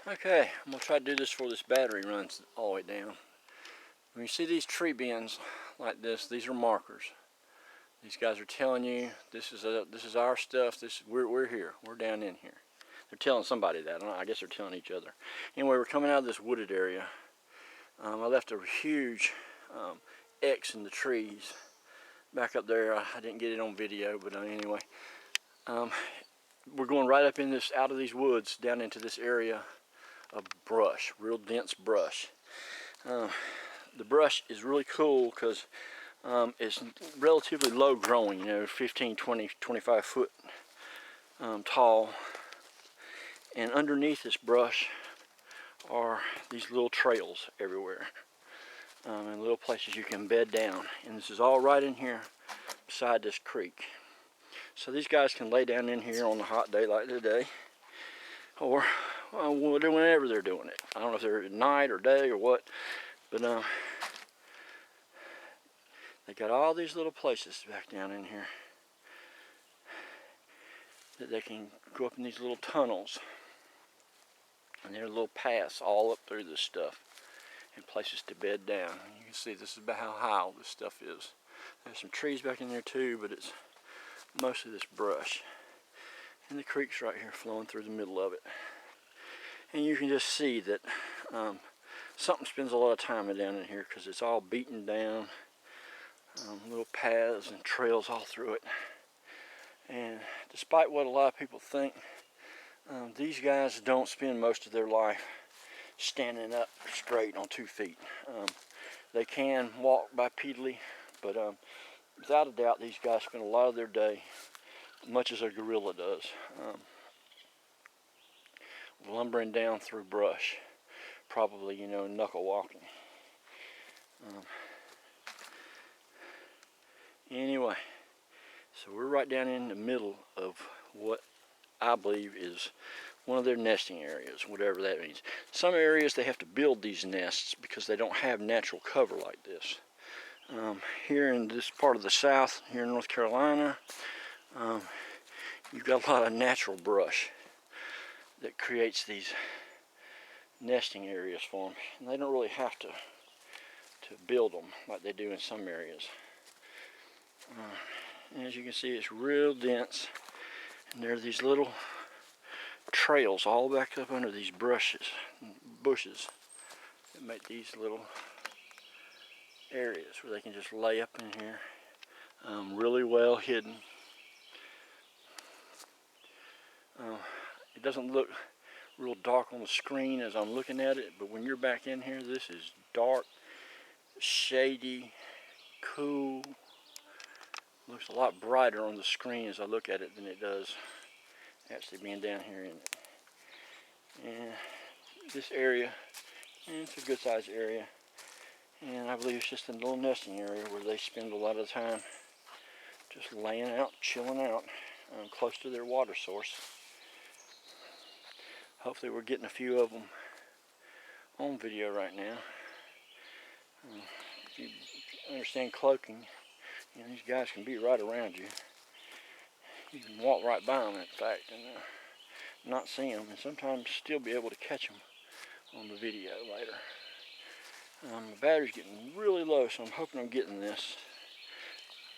Okay, I'm going to try to do this before this battery runs all the way down. When you see these tree bins like this, these are markers. These guys are telling you this is our stuff. We're here. We're down in here. They're telling somebody that. I guess they're telling each other. Anyway, we're coming out of this wooded area. I left a huge X in the trees back up there. I didn't get it on video, but anyway, we're going right up in this, out of these woods, down into this area of brush, real dense brush. The brush is really cool because it's relatively low growing, 15, 20, 25 foot tall. And underneath this brush are these little trails everywhere, and little places you can bed down. And this is all right in here beside this creek. So these guys can lay down in here on a hot day like today, or whenever they're doing it. I don't know if they're at night or day or what, but they got all these little places back down in here that they can go up in these little tunnels, and there are little paths all up through this stuff and places to bed down. You can see this is about how high all this stuff is. There's some trees back in there too, but it's mostly this brush. And the creek's right here flowing through the middle of it. And you can just see that something spends a lot of time down in here because it's all beaten down, little paths and trails all through it. And despite what a lot of people think, these guys don't spend most of their life standing up straight on 2 feet. They can walk bipedally, but without a doubt, these guys spend a lot of their day, much as a gorilla does, lumbering down through brush, probably, knuckle walking. Anyway, so we're right down in the middle of what I believe is one of their nesting areas, whatever that means. Some areas they have to build these nests because they don't have natural cover like this. Here in this part of the South, here in North Carolina, you've got a lot of natural brush that creates these nesting areas for them, and they don't really have to build them like they do in some areas. And as you can see, it's real dense, and there are these little trails all back up under these bushes that make these little areas where they can just lay up in here, really well hidden. It doesn't look real dark on the screen as I'm looking at it, but when you're back in here, this is dark, shady, cool. Looks a lot brighter on the screen as I look at it than it does actually being down here in it. And this area, and it's a good sized area, and I believe it's just a little nesting area where they spend a lot of time just laying out, chilling out, close to their water source. Hopefully we're getting a few of them on video right now. If you understand cloaking, these guys can be right around you. You can walk right by them, in fact, and not see them, and sometimes still be able to catch them on the video later. My battery's getting really low, so I'm hoping I'm getting this.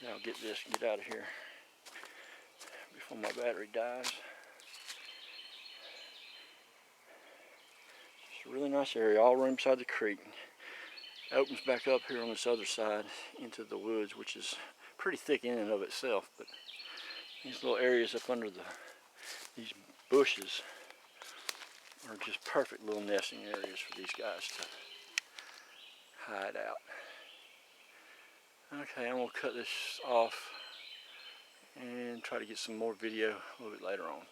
I'll get out of here before my battery dies. It's a really nice area, all right beside the creek. It opens back up here on this other side into the woods, which is pretty thick in and of itself, but these little areas up under these bushes are just perfect little nesting areas for these guys to hide out. Okay, I'm going to cut this off and try to get some more video a little bit later on.